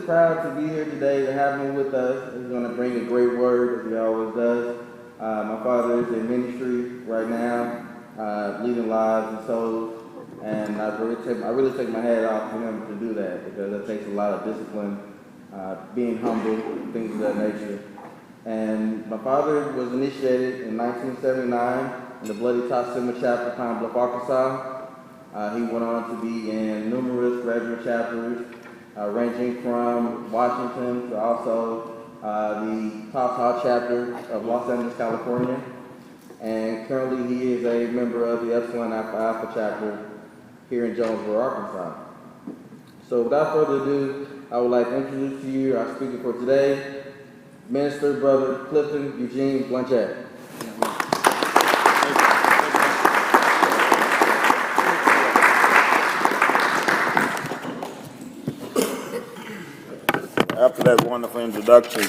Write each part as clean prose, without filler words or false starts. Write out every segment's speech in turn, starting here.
proud to be here today to have him with us. He's going to bring a great word, as he always does. My father is in ministry right now, leading lives and souls, and I really take my hat off for him to do that, because it takes a lot of discipline, being humble, things of that nature. And my father was initiated in 1979 in the Bloody Tossima Chapter, Pine Bluff, Arkansas. He went on to be in numerous graduate chapters, ranging from Washington to also the Top Hall chapter of Los Angeles, California. And currently he is a member of the Epsilon Alpha chapter here in Jonesboro, Arkansas. So without further ado, I would like to introduce to you our speaker for today, Minister Brother Clifton Eugene Blanchett. After that wonderful introduction,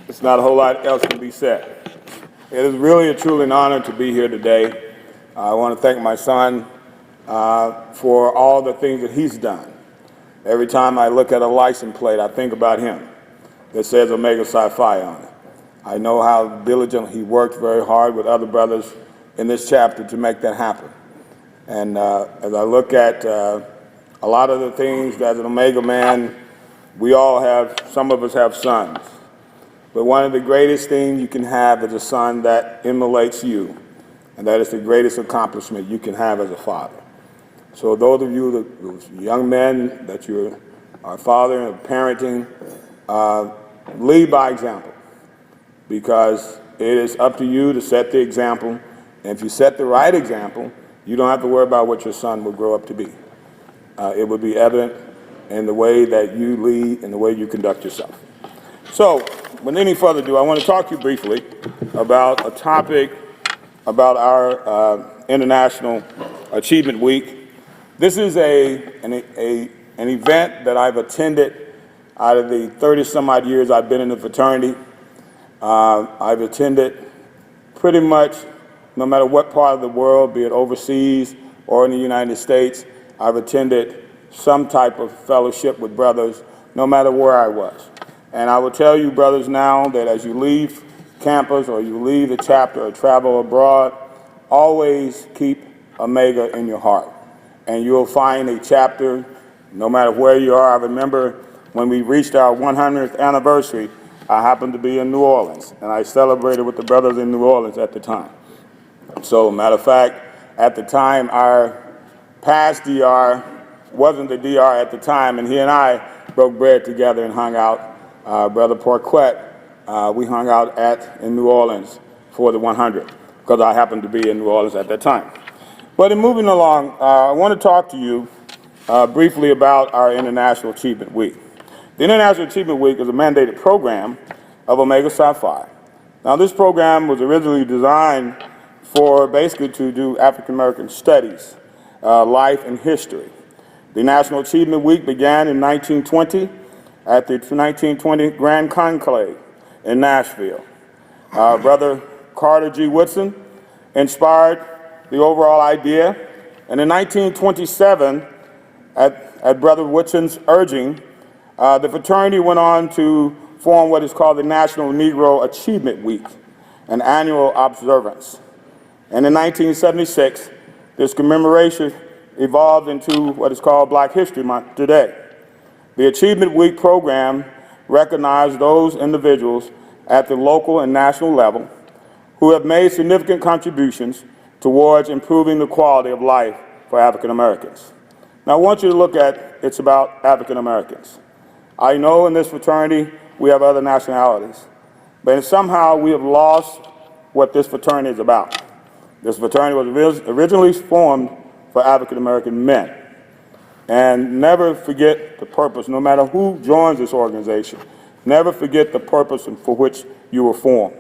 it's not a whole lot else to be said. It is really a truly an honor to be here today. I want to thank my son for all the things that he's done. Every time I look at a license plate, I think about him that says Omega Psi Phi on it. I know how diligently he worked very hard with other brothers in this chapter to make that happen. And as I look at a lot of the things as an Omega man, we all have, some of us have sons. But one of the greatest things you can have is a son that emulates you. And that is the greatest accomplishment you can have as a father. So those of you, those young men that you are father and parenting, lead by example. Because it is up to you to set the example. And if you set the right example, you don't have to worry about what your son will grow up to be. It will be evident in the way that you lead and the way you conduct yourself. So, without any further ado, I want to talk to you briefly about a topic about our International Achievement Week. This is an event that I've attended out of the 30-some-odd years I've been in the fraternity. I've attended pretty much no matter what part of the world, be it overseas or in the United States. I've attended some type of fellowship with brothers, no matter where I was. And I will tell you, brothers, now that as you leave campus or you leave the chapter or travel abroad, always keep Omega in your heart. And you'll find a chapter, no matter where you are. I remember when we reached our 100th anniversary, I happened to be in New Orleans, and I celebrated with the brothers in New Orleans at the time. So, matter of fact, at the time, our past DR wasn't the DR at the time, and he and I broke bread together and hung out. Brother Porquette, we hung out in New Orleans for the 100, because I happened to be in New Orleans at that time. But in moving along, I want to talk to you briefly about our International Achievement Week. The International Achievement Week is a mandated program of Omega Psi Phi. Now, this program was originally designed for basically to do African American studies, life and history. The National Achievement Week began in 1920 at the 1920 Grand Conclave in Nashville. Brother Carter G. Woodson inspired the overall idea, and in 1927, at Brother Woodson's urging, the fraternity went on to form what is called the National Negro Achievement Week, an annual observance. And in 1976, this commemoration evolved into what is called Black History Month today. The Achievement Week program recognized those individuals at the local and national level who have made significant contributions towards improving the quality of life for African Americans. Now, I want you to look at it's about African Americans. I know in this fraternity we have other nationalities, but somehow we have lost what this fraternity is about. This fraternity was originally formed for African American men. And never forget the purpose, no matter who joins this organization, never forget the purpose for which you were formed.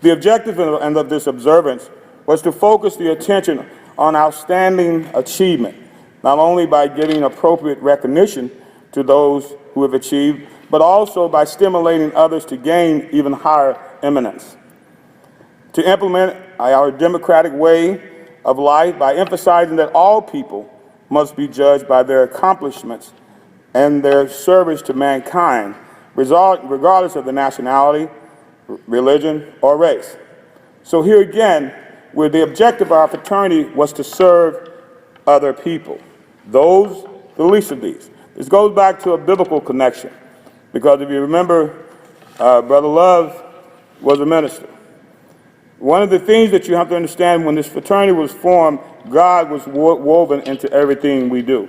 The objective of this observance was to focus the attention on outstanding achievement, not only by giving appropriate recognition to those who have achieved, but also by stimulating others to gain even higher eminence. To implement our democratic way of life by emphasizing that all people must be judged by their accomplishments and their service to mankind, regardless of the nationality, religion, or race. So here again, where the objective of our fraternity was to serve other people, those, the least of these. This goes back to a biblical connection, because if you remember, Brother Love was a minister. One of the things that you have to understand, when this fraternity was formed, God was woven into everything we do.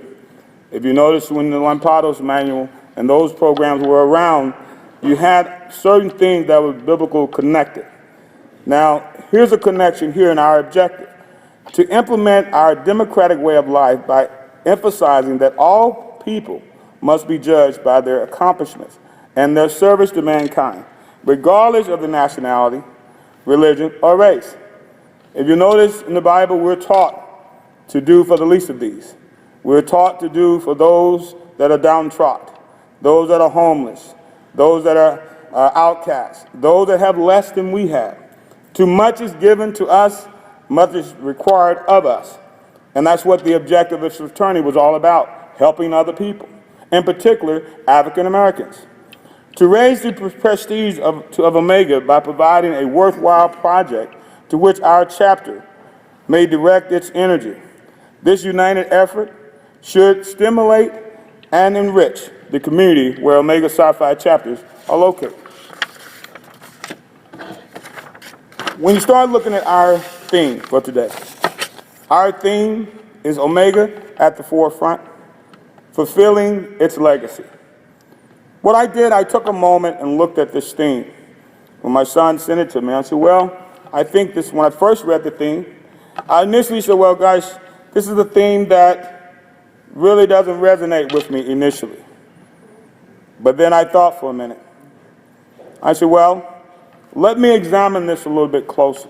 If you notice, when the Lampados manual and those programs were around, you had certain things that were biblical connected. Now, here's a connection here in our objective: to implement our democratic way of life by emphasizing that all people must be judged by their accomplishments and their service to mankind, regardless of the nationality, religion, or race. If you notice in the Bible, we're taught to do for the least of these. We're taught to do for those that are downtrodden, those that are homeless, those that are outcasts, those that have less than we have. Too much is given to us, much is required of us. And that's what the objective of this fraternity was all about, helping other people, in particular African Americans. To raise the prestige of Omega by providing a worthwhile project to which our chapter may direct its energy. This united effort should stimulate and enrich the community where Omega Psi Phi chapters are located. When you start looking at our theme for today, our theme is Omega at the forefront, fulfilling its legacy. What I did, I took a moment and looked at this theme. When my son sent it to me, I said, well, I think this, when I first read the theme, I initially said, well, guys, this is a theme that really doesn't resonate with me initially. But then I thought for a minute. I said, well, let me examine this a little bit closer.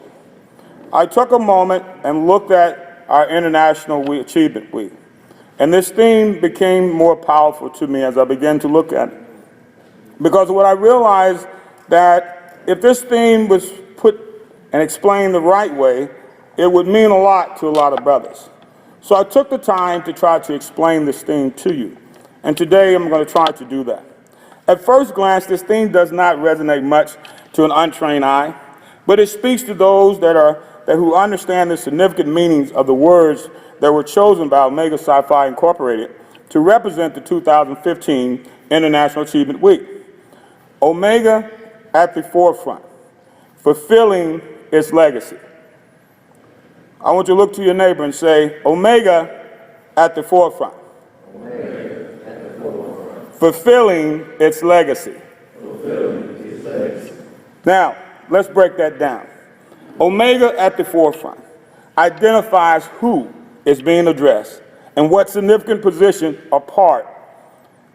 I took a moment and looked at our International Achievement Week. And this theme became more powerful to me as I began to look at it. Because what I realized, that if this theme was put and explained the right way, it would mean a lot to a lot of brothers. So I took the time to try to explain this theme to you. And today I'm going to try to do that. At first glance, this theme does not resonate much to an untrained eye, but it speaks to those who understand the significant meanings of the words that were chosen by Omega Psi Phi Incorporated to represent the 2015 International Achievement Week. Omega at the forefront, fulfilling its legacy. I want you to look to your neighbor and say, Omega at the forefront. Omega at the forefront. Fulfilling its legacy. Fulfilling its legacy. Now, let's break that down. Omega at the forefront identifies who is being addressed and what significant position or part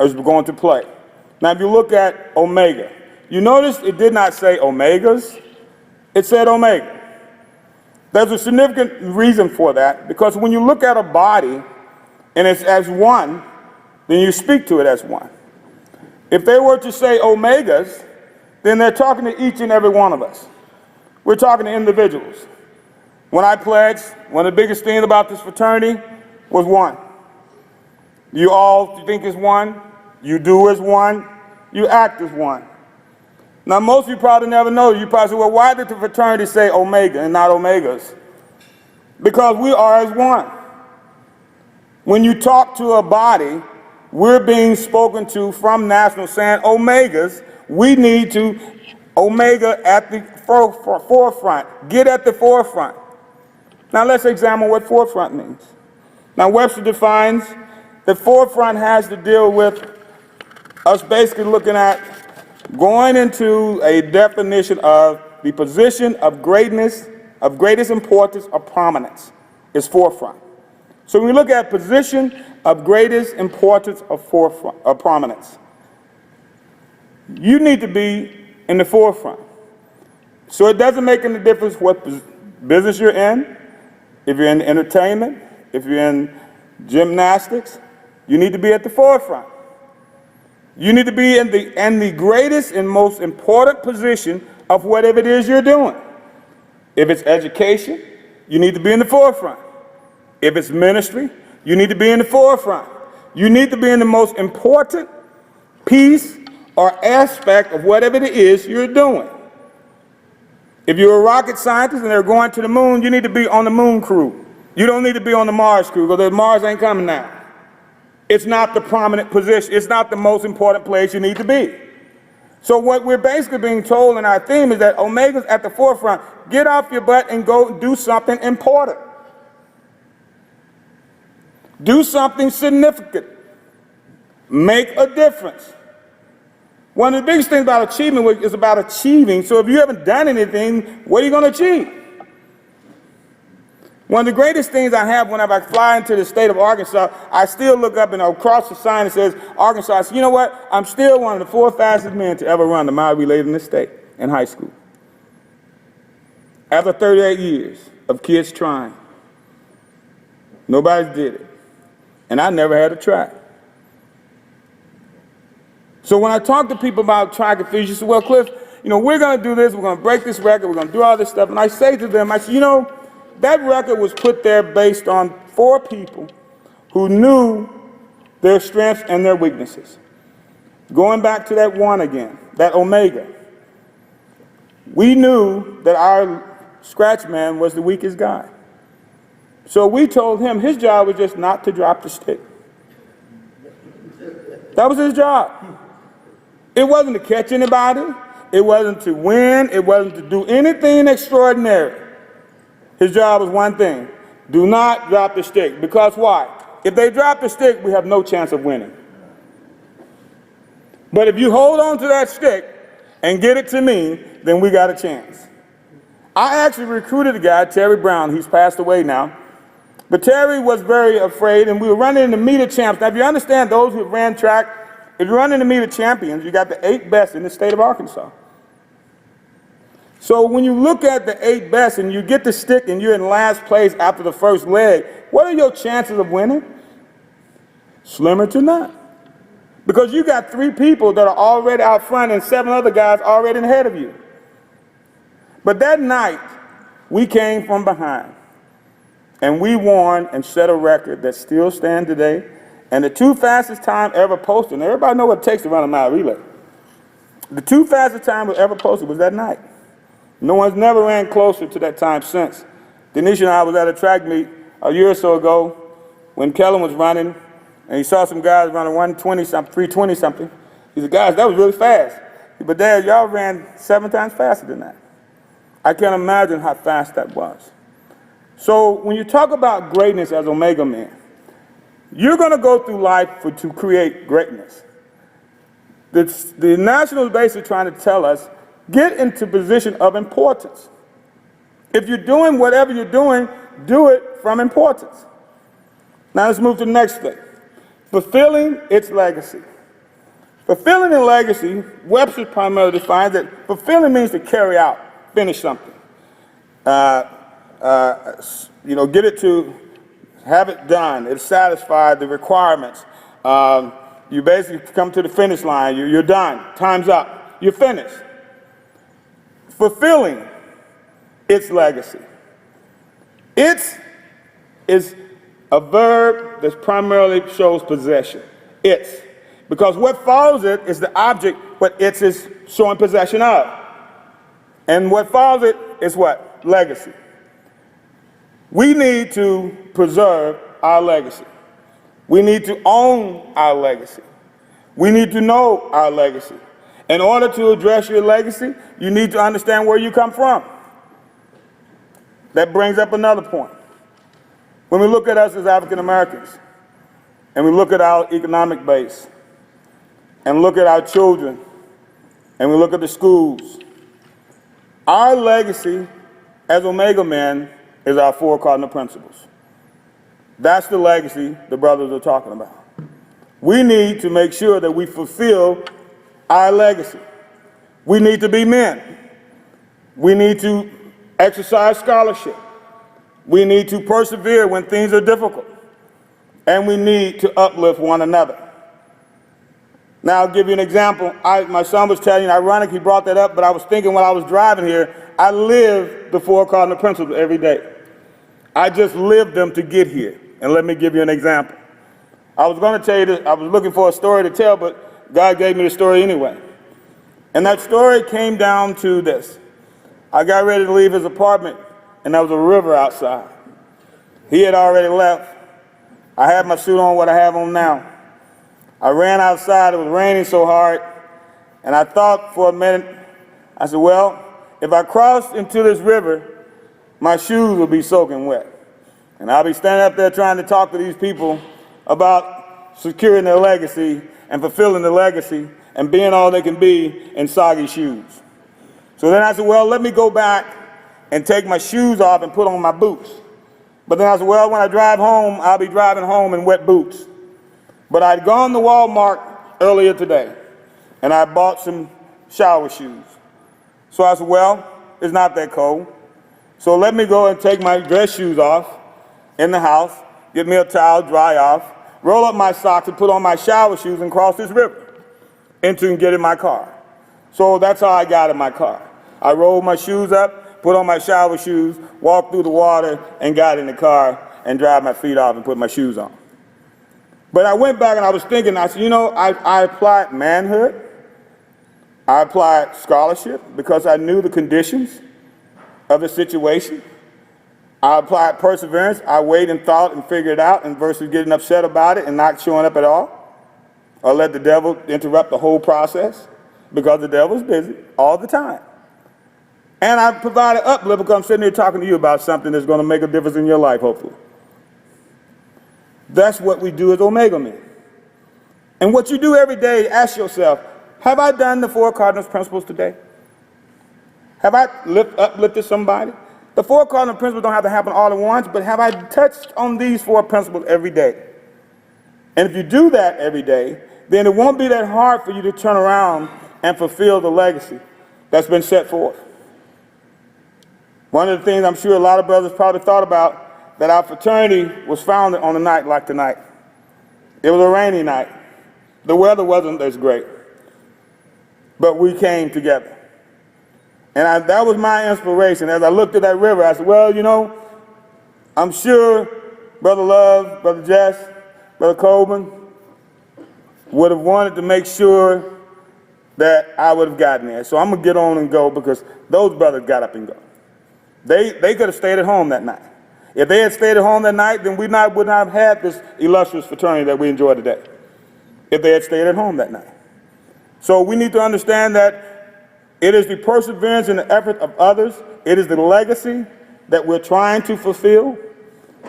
is going to play. Now, if you look at Omega, you notice it did not say Omegas, it said Omega. There's a significant reason for that, because when you look at a body and it's as one, then you speak to it as one. If they were to say Omegas, then they're talking to each and every one of us. We're talking to individuals. When I pledged, one of the biggest things about this fraternity was one. You all think it's one, you do as one, you act as one. Now, most of you probably never know. You probably say, well, why did the fraternity say Omega and not Omegas? Because we are as one. When you talk to a body, we're being spoken to from national saying Omegas. We need to Omega at the forefront. Get at the forefront. Now, let's examine what forefront means. Now, Webster defines that forefront has to deal with us basically looking at going into a definition of the position of greatness, of greatest importance or prominence is forefront. So when we look at position of greatest importance or forefront or prominence, you need to be in the forefront. So it doesn't make any difference what business you're in. If you're in entertainment, if you're in gymnastics, you need to be at the forefront. You need to be in the greatest and most important position of whatever it is you're doing. If it's education, you need to be in the forefront. If it's ministry, you need to be in the forefront. You need to be in the most important piece or aspect of whatever it is you're doing. If you're a rocket scientist and they're going to the moon, you need to be on the moon crew. You don't need to be on the Mars crew, because Mars ain't coming now. It's not the prominent position. It's not the most important place you need to be. So what we're basically being told in our theme is that Omega's at the forefront. Get off your butt and go do something important. Do something significant. Make a difference. One of the biggest things about achievement is about achieving. So if you haven't done anything, what are you going to achieve? One of the greatest things I have whenever I fly into the state of Arkansas, I still look up and across the sign that says Arkansas. I say, you know what? I'm still one of the 4 fastest men to ever run the mile relay in this state in high school. After 38 years of kids trying, nobody did it. And I never had to try. So when I talk to people about track and field, you say, well, Cliff, we're going to do this. We're going to break this record. We're going to do all this stuff. And I say to them, I say, that record was put there based on 4 people who knew their strengths and their weaknesses. Going back to that one again, that Omega. We knew that our scratch man was the weakest guy. So we told him his job was just not to drop the stick. That was his job. It wasn't to catch anybody. It wasn't to win. It wasn't to do anything extraordinary. His job was one thing: do not drop the stick. Because why? If they drop the stick, we have no chance of winning. But if you hold on to that stick and get it to me, then we got a chance. I actually recruited a guy, Terry Brown. He's passed away now. But Terry was very afraid, and we were running in the meet of champs. Now, if you understand, those who ran track, if you run in the meet of champions, you got the 8 best in the state of Arkansas. So when you look at the 8 best and you get the stick and you're in last place after the first leg, what are your chances of winning? Slimmer to none. Because you got 3 people that are already out front and 7 other guys already ahead of you. But that night, we came from behind. And we won and set a record that still stands today. And the 2 fastest time ever posted, and everybody know what it takes to run a mile relay. The 2 fastest times ever posted was that night. No one's never ran closer to that time since. Denisha and I was at a track meet a year or so ago when Kellen was running, and he saw some guys running 120-something, 320-something. He said, guys, that was really fast. But Dad, y'all ran 7 times faster than that. I can't imagine how fast that was. So when you talk about greatness as Omega men, you're going to go through life to create greatness. The National is basically trying to tell us, get into position of importance. If you're doing whatever you're doing, do it from importance. Now let's move to the next thing. Fulfilling its legacy. Fulfilling a legacy, Webster primarily defines that fulfilling means to carry out, finish something. Get it to have it done. It satisfied the requirements. You basically come to the finish line. You're done. Time's up. You're finished. Fulfilling its legacy. It is a verb that primarily shows possession. It's. Because what follows it is the object what it is showing possession of. And what follows it is what? Legacy. We need to preserve our legacy. We need to own our legacy. We need to know our legacy. In order to address your legacy, you need to understand where you come from. That brings up another point. When we look at us as African Americans, and we look at our economic base, and look at our children, and we look at the schools, our legacy as Omega men is our 4 cardinal principles. That's the legacy the brothers are talking about. We need to make sure that we fulfill our legacy. We need to be men. We need to exercise scholarship. We need to persevere when things are difficult. And we need to uplift one another. Now, I'll give you an example. My son was telling you, ironic he brought that up, but I was thinking while I was driving here, I live the 4 cardinal principles every day. I just lived them to get here. And let me give you an example. I was going to tell you this, I was looking for a story to tell, but God gave me the story anyway. And that story came down to this. I got ready to leave his apartment, and there was a river outside. He had already left. I had my suit on, what I have on now. I ran outside, it was raining so hard, and I thought for a minute, I said, well, if I cross into this river, my shoes will be soaking wet. And I'll be standing up there trying to talk to these people about securing their legacy and fulfilling the legacy and being all they can be in soggy shoes. So then I said, well, let me go back and take my shoes off and put on my boots. But then I said, well, when I drive home, I'll be driving home in wet boots. But I'd gone to Walmart earlier today, and I bought some shower shoes. So I said, well, it's not that cold. So let me go and take my dress shoes off in the house, get me a towel, dry off, roll up my socks and put on my shower shoes and cross this river and get in my car. So that's how I got in my car. I rolled my shoes up, put on my shower shoes, walked through the water and got in the car and dried my feet off and put my shoes on. But I went back and I was thinking, I said, you know, I applied manhood. I applied scholarship because I knew the conditions of the situation. I applied perseverance. I waited and thought and figured it out, and versus getting upset about it and not showing up at all, or let the devil interrupt the whole process, because the devil's busy all the time. And I provided uplift because I'm sitting here talking to you about something that's going to make a difference in your life, hopefully. That's what we do as Omega men. And what you do every day, ask yourself, have I done the 4 cardinal principles today? Have I uplifted somebody? The 4 cardinal principles don't have to happen all at once, but have I touched on these 4 principles every day? And if you do that every day, then it won't be that hard for you to turn around and fulfill the legacy that's been set forth. One of the things I'm sure a lot of brothers probably thought about, that our fraternity was founded on a night like tonight. It was a rainy night. The weather wasn't as great. But we came together. And that was my inspiration. As I looked at that river, I said, well, you know, I'm sure Brother Love, Brother Jess, Brother Coleman would have wanted to make sure that I would have gotten there. So I'm going to get on and go, because those brothers got up and go. They could have stayed at home that night. If they had stayed at home that night, then we would not have had this illustrious fraternity that we enjoy today, if they had stayed at home that night. So we need to understand that it is the perseverance and the effort of others, it is the legacy that we're trying to fulfill.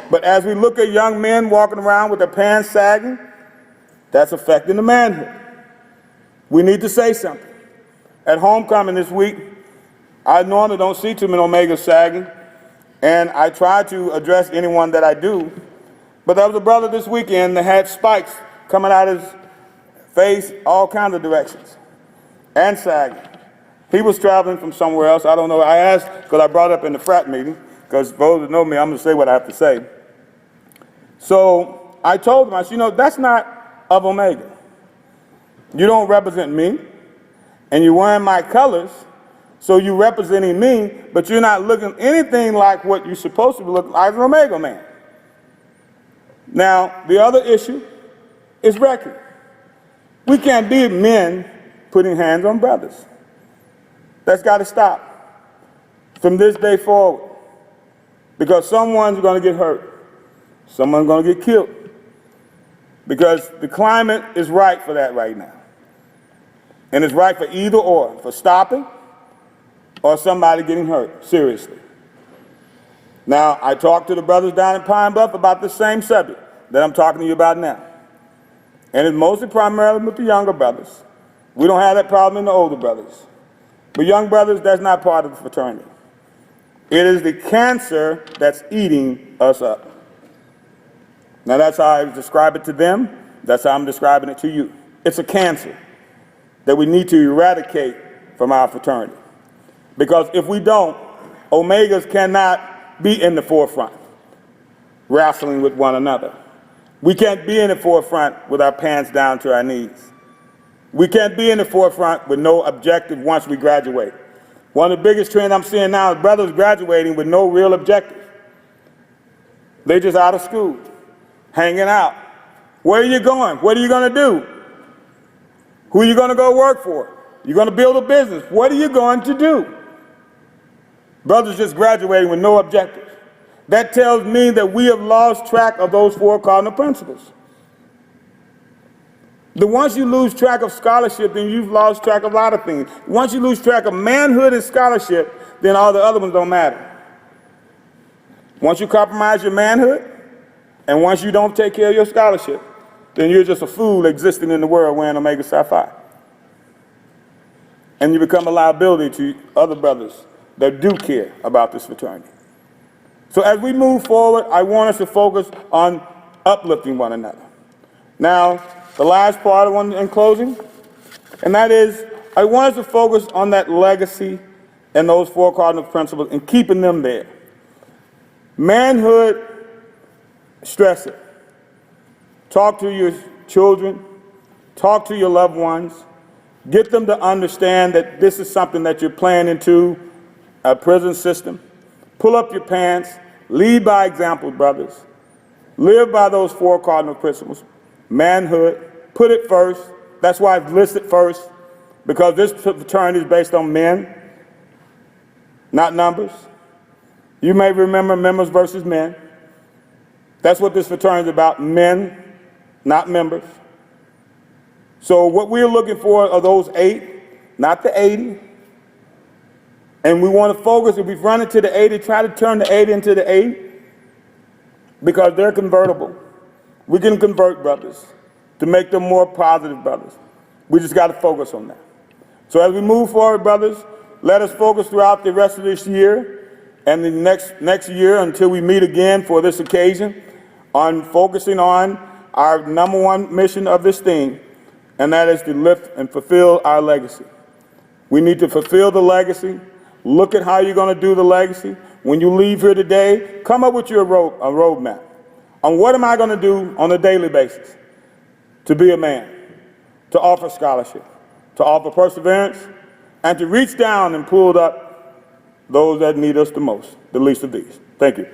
But as we look at young men walking around with their pants sagging, that's affecting the manhood. We need to say something. At homecoming this week, I normally don't see too many Omegas sagging, and I try to address anyone that I do. But there was a brother this weekend that had spikes coming out his face all kinds of directions and sagging. He was traveling from somewhere else. I don't know. I asked, because I brought it up in the frat meeting, because those that know me, I'm going to say what I have to say. So I told him, I said, you know, that's not of Omega. You don't represent me, and you're wearing my colors, so you're representing me, but you're not looking anything like what you're supposed to be looking like as an Omega man. Now, the other issue is record. We can't be men putting hands on brothers. That's got to stop from this day forward, because someone's going to get hurt. Someone's going to get killed, because the climate is right for that right now. And it's right for either or, for stopping or somebody getting hurt, seriously. Now, I talked to the brothers down in Pine Bluff about the same subject that I'm talking to you about now. And it's mostly primarily with the younger brothers. We don't have that problem in the older brothers. But young brothers, that's not part of the fraternity. It is the cancer that's eating us up. Now, that's how I describe it to them. That's how I'm describing it to you. It's a cancer that we need to eradicate from our fraternity. Because if we don't, Omegas cannot be in the forefront, wrestling with one another. We can't be in the forefront with our pants down to our knees. We can't be in the forefront with no objective once we graduate. One of the biggest trends I'm seeing now is brothers graduating with no real objective. They're just out of school, hanging out, Where are you going? What are you going to do? Who are you going to go work for? You're going to build a business. What are you going to do? Brothers just graduating with no objectives. That tells me that we have lost track of those 4 cardinal principles. Once you lose track of scholarship, then you've lost track of a lot of things. Once you lose track of manhood and scholarship, then all the other ones don't matter. Once you compromise your manhood, and once you don't take care of your scholarship, then you're just a fool existing in the world wearing Omega Psi Phi. And you become a liability to other brothers that do care about this fraternity. So as we move forward, I want us to focus on uplifting one another. Now, the last part of one in closing, and that is, I want us to focus on that legacy and those 4 cardinal principles and keeping them there. Manhood, stress it. Talk to your children, talk to your loved ones, get them to understand that this is something that you're playing into a prison system. Pull up your pants, lead by example, brothers. Live by those 4 cardinal principles. Manhood, put it first. That's why I've listed first, because this fraternity is based on men, not numbers. You may remember members versus men. That's what this fraternity is about, men, not members. So what we're looking for are those 8, not the 80. And we want to focus, if we've run into the 80, try to turn the 80 into the 8, because they're convertible. We can convert brothers to make them more positive brothers. We just got to focus on that. So as we move forward, brothers, let us focus throughout the rest of this year and the next year until we meet again for this occasion on focusing on our #1 mission of this thing, and that is to lift and fulfill our legacy. We need to fulfill the legacy. Look at how you're going to do the legacy. When you leave here today, come up with your roadmap on what am I going to do on a daily basis to be a man, to offer scholarship, to offer perseverance, and to reach down and pull up those that need us the most, the least of these. Thank you.